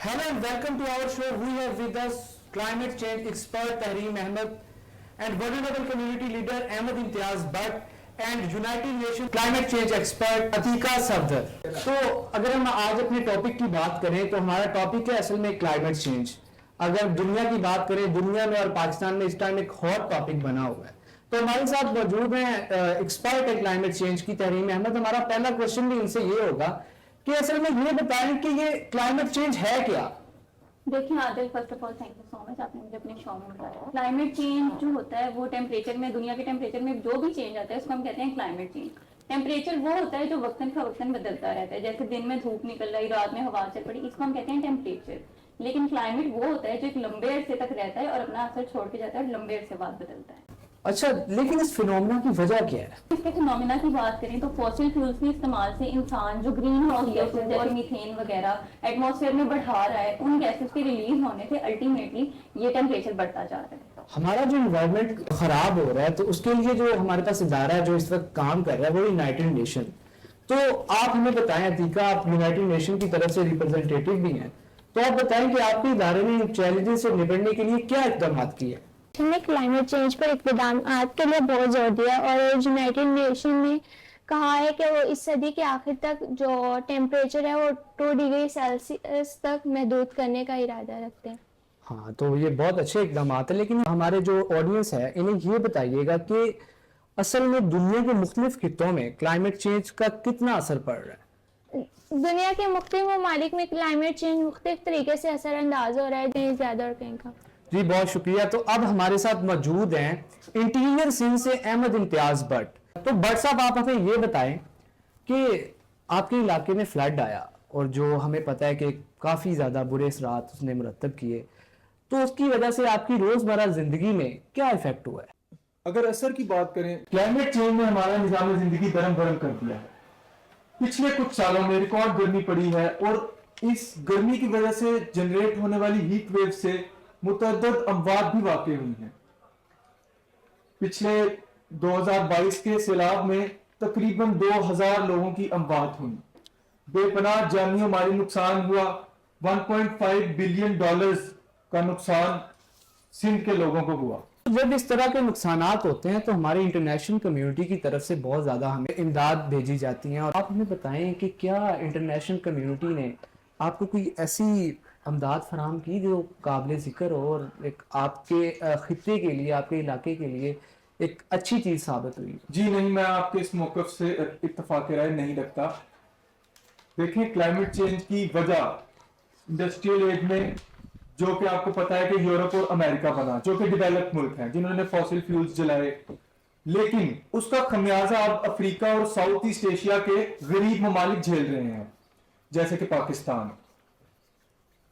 Hello and welcome to our show. We have with us climate change expert Tahreem Ahmed and vulnerable community leader Ahmed Imtiaz Butt and United Nations climate change expert Atika Safdar. तो अगर हम आज अपने topic की बात करें तो हमारा टॉपिक है असल में क्लाइमेट चेंज. अगर दुनिया की बात करें, दुनिया में और पाकिस्तान में इस टाइम एक हॉट टॉपिक बना हुआ है. तो हमारे साथ मौजूद हैं एक्सपर्ट है क्लाइमेट चेंज की तहरीम अहमद. हमारा पहला क्वेश्चन भी इनसे ये होगा कि असल में ये बताएं कि ये क्लाइमेट चेंज है क्या. देखिए Adil, first of all thank you so much, आपने मुझे अपने शो में बुलाया. क्लाइमेट चेंज जो होता है वो टेम्परेचर में, दुनिया के टेम्परेचर में जो भी चेंज आता है उसको हम कहते हैं क्लाइमेट चेंज. टेम्परेचर वो होता है जो वक्तन फवक्तन बदलता रहता है. जैसे दिन में धूप निकल रही, रात में हवा चल पड़ी, इसको हम कहते हैं टेम्परेचर. लेकिन क्लाइमेट वो होता है जो एक लंबे अरसे तक रहता है और अपना असर छोड़ के जाता है और लंबे अरसे बाद बदलता है. अच्छा, लेकिन इस फिनोमेना की वजह क्या है? इसके फिनोमेना की बात करें तो फॉसिल फ्यूल्स के इस्तेमाल से इंसान जो ग्रीन हाउस गैसेस जैसे मीथेन वगैरह एटमॉस्फेयर में बढ़ा रहा है, उन गैसेस के रिलीज होने से अल्टीमेटली ये टेम्परेचर बढ़ता जा रहा है. हमारा जो इन्वायरमेंट खराब हो रहा है तो उसके लिए जो हमारे पास इदारा है जो इस वक्त काम कर रहा है वो यूनाइटेड नेशन. तो आप हमें बताएं अतीका, आप यूनाइटेड नेशन की तरफ से रिप्रेजेंटेटिव भी हैं, तो आप बताएं कि आपके इदारे ने इन चैलेंजेस से निपटने के लिए क्या इकदाम किए? ने क्लाइमेट चेंज पर इक़दाम के लिए बहुत जोर दिया और यूनाइटेड नेशन ने कहा है कि वो इस सदी के आखिर तक जो टेम्परेचर है वो 2 डिग्री सेल्सियस तक महदूद करने का इरादा रखते हैं. हाँ, तो ये बहुत अच्छे इकदाम है. लेकिन हमारे जो ऑडियंस है इन्हें ये बताइएगा कि असल में दुनिया के मुख्तलिफ खित्तों में क्लाइमेट चेंज का कितना असर पड़ रहा है? दुनिया के मुख्तलिफ ममालिक में क्लाइमेट चेंज मुख्तलिफ तरीके से असरअंदाज हो रहा है, कहीं ज्यादा और कहीं कम. जी बहुत शुक्रिया. तो अब हमारे साथ मौजूद हैं इंटीरियर सिंध से अहमद इम्तियाज बट. तो बट साहब, आप हमें ये बताएं कि आपके इलाके में फ्लड आया और जो हमें पता है कि काफ़ी ज़्यादा बुरे असरात उसने मुरतब किए, तो उसकी वजह से आपकी रोज़मर्रा ज़िंदगी में क्या इफेक्ट हुआ है? अगर असर की बात करें, क्लाइमेट चेंज ने हमारा निज़ाम ज़िंदगी दरम भरम कर दिया है. पिछले कुछ सालों में रिकॉर्ड गर्मी पड़ी है और इस गर्मी की वजह से जनरेट होने वाली हीट वेव से मुतअद्दिद अमवात भी वाक़ई हुई हैं. पिछले 2022 के सैलाब में तकरीबन 2000 लोगों की अमवात हुई. बेपनाह जानी और माली नुकसान हुआ. 1.5 बिलियन डॉलर्स का नुकसान सिंध के लोगों को हुआ. जब इस तरह के नुकसानात होते हैं तो हमारी इंटरनेशनल कम्युनिटी की तरफ से बहुत ज़्यादा हमें इमदाद भेजी जाती हैं. और आप हमें बताएं कि क्या इंटरनेशनल कम्युनिटी ने आपको कोई ऐसी अमदाद फराम की जो काबिल ज़िक्र हो और एक आपके खित्ते के लिए, आपके इलाके के लिए एक अच्छी चीज़ साबित हुई? जी नहीं, मैं आपके इस मौक़िफ़ से इत्तफ़ाक़ राय नहीं रखता. देखें, क्लाइमेट चेंज की वजह इंडस्ट्रियल एज में, जो कि आपको पता है कि यूरोप और अमेरिका बना, जो कि डेवलप्ड मुल्क हैं जिन्होंने फॉसिल फ्यूल्स जलाए, लेकिन उसका खमियाजा अब अफ्रीका और साउथ ईस्ट एशिया के गरीब ममालिक झेल रहे हैं, जैसे कि पाकिस्तान.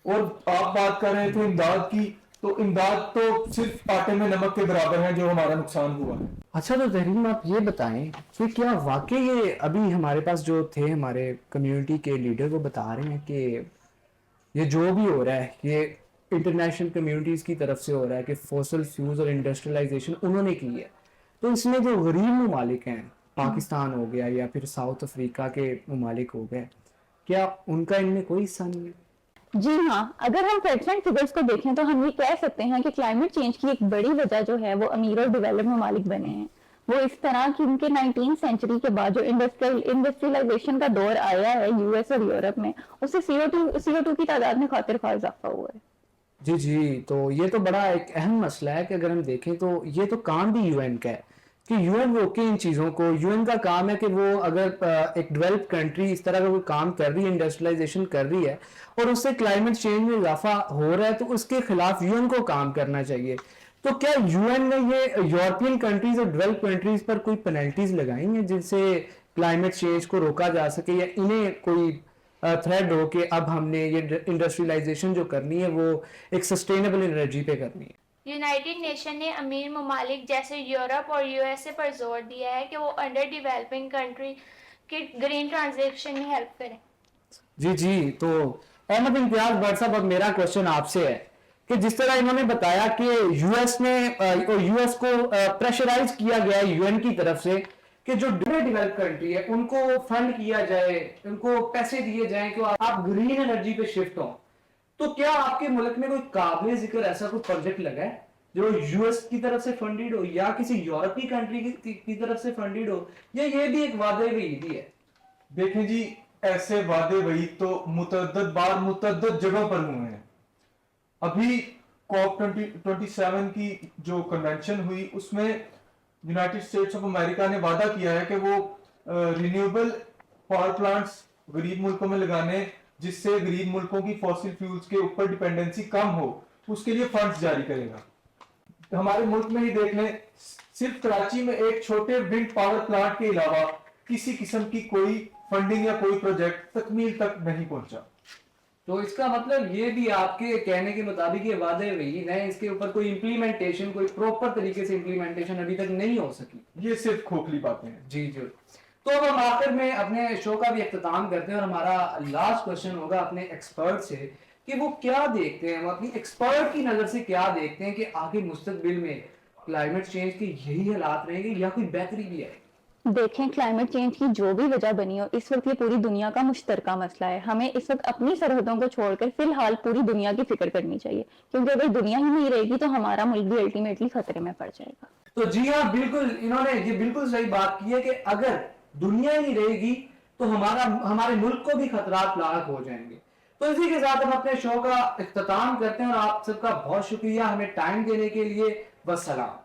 और आप बात कर रहे थे इमदाद की, तो इमदाद तो सिर्फ आटे में नमक के बराबर है जो हमारा नुकसान हुआ है. अच्छा, तो तहरीम आप ये बताएं कि क्या वाकई ये अभी हमारे पास जो थे हमारे कम्युनिटी के लीडर वो बता रहे हैं कि ये जो भी हो रहा है ये इंटरनेशनल कम्युनिटीज़ की तरफ से हो रहा है कि फॉसिल फ्यूल्स और इंडस्ट्रियलाइजेशन उन्होंने की है, तो इसमें जो गरीब ममालिक हैं, पाकिस्तान हो गया या फिर साउथ अफ्रीका के ममालिक हो गए, क्या उनका इनमें कोई हिस्सा नहीं है? जी हाँ, अगर हम फैक्ट्स एंड फिगर्स को देखें तो हम ये कह सकते हैं कि क्लाइमेट चेंज की एक बड़ी वजह जो है वो अमीर और डेवलप्ड ममालिक बने हैं. वो इस तरह कि उनके 19th सेंचुरी के बाद जो इंडस्ट्रियलाइजेशन का दौर आया है यूएस और यूरोप में, उससे CO2 की तादाद में खातिर खा इजाफा हुआ है. जी, तो ये तो बड़ा एक अहम मसला है कि अगर हम देखें तो ये तो काम भी यूएन का है कि यूएन रोके इन चीज़ों को. यूएन का काम है कि वो अगर एक डेवलप्ड कंट्री इस तरह का कोई काम कर रही है, इंडस्ट्रियलाइजेशन कर रही है और उससे क्लाइमेट चेंज में इजाफा हो रहा है, तो उसके खिलाफ यूएन को काम करना चाहिए. तो क्या यूएन ने ये यूरोपियन कंट्रीज और डेवलप्ड कंट्रीज पर कोई पेनल्टीज लगाई हैं जिनसे क्लाइमेट चेंज को रोका जा सके, या इन्हें कोई थ्रेड हो कि अब हमने ये इंडस्ट्रियलाइजेशन जो करनी है वो एक सस्टेनेबल एनर्जी पे करनी है? यूनाइटेड नेशन ने अमीर ममालिक जैसे यूरोप और यूएसए पर जोर दिया है कि वो अंडर डेवलपिंग कंट्री की ग्रीन ट्रांजिशन में हेल्प करें. जी, तो अहमद इम्तियाज बट साहब, अब मेरा क्वेश्चन आपसे है कि जिस तरह इन्होंने बताया कि यूएस को प्रेशराइज किया गया है यूएन की तरफ से कि जो डेवलप कंट्री है उनको फंड किया जाए, उनको पैसे दिए जाएं कि आप ग्रीन एनर्जी पे शिफ्ट हो, تو کیا آپ کے ملک میں کوئی قابل ذکر ایسا کوئی پروجیکٹ لگا ہے جو US کی طرف سے فنڈیڈ ہو یا کسی یورپی کنٹری کی طرف سے فنڈیڈ ہو, یا یہ بھی ایک وعدے وعید ہے؟ دیکھیں جی, ایسے وعدے وعید تو متعدد بار متعدد جگہ پر ہوئے ہیں. ابھی COP 27 کی جو کنونشن ہوئی اس میں یونائٹڈ اسٹیٹس آف امریکہ نے وعدہ کیا ہے کہ وہ رینیوبل پاور پلانٹس غریب ملکوں میں لگانے, جس سے غریب ملکوں کی فوسل فیولز کے اوپر ڈیپینڈنسی کم ہو, اس کے لیے فنڈز جاری کرے گا. ہمارے ملک میں ہی دیکھ لیں, صرف کراچی میں ایک چھوٹے ونڈ پاور پلانٹ کے علاوہ کسی قسم کی کوئی فنڈنگ یا کوئی پروجیکٹ تکمیل تک نہیں پہنچا. تو اس کا مطلب یہ بھی آپ کے کہنے کے مطابق یہ وعدے وعید ہیں, اس کے اوپر کوئی امپلیمنٹیشن, کوئی پراپر طریقے سے امپلیمنٹیشن ابھی تک نہیں ہو سکی. یہ صرف کھوکھلی باتیں ہیں. جی جی. تو اب ہم آخر میں اپنے شو کا بھی اختتام کرتے ہیں, اور ہمارا لاسٹ کوشچن ہوگا اپنے ایکسپرٹ سے کہ وہ کیا دیکھتے ہیں, وہ اپنی ایکسپرٹ کی نظر سے کیا دیکھتے ہیں کہ آگے مستقبل میں کلائمیٹ چینج کے یہی حالات رہیں گے یا کوئی بہتری بھی ہے؟ دیکھیں, کلائمیٹ چینج کی جو بھی وجہ بنی ہو, اس وقت یہ پوری دنیا کا مشترکہ مسئلہ ہے. ہمیں اس وقت اپنی سرحدوں کو چھوڑ کر فی الحال پوری دنیا کی فکر کرنی چاہیے, کیونکہ اگر دنیا ہی نہیں رہے گی تو ہمارا ملک بھی الٹیمیٹلی خطرے میں پڑ جائے گا. تو جی ہاں, بالکل انہوں نے یہ بالکل صحیح بات کی ہے کہ اگر دنیا ہی نہیں رہے گی تو ہمارے ملک کو بھی خطرات لاحق ہو جائیں گے. تو اسی کے ساتھ ہم اپنے شو کا اختتام کرتے ہیں, اور آپ سب کا بہت شکریہ ہمیں ٹائم دینے کے لیے. والسلام.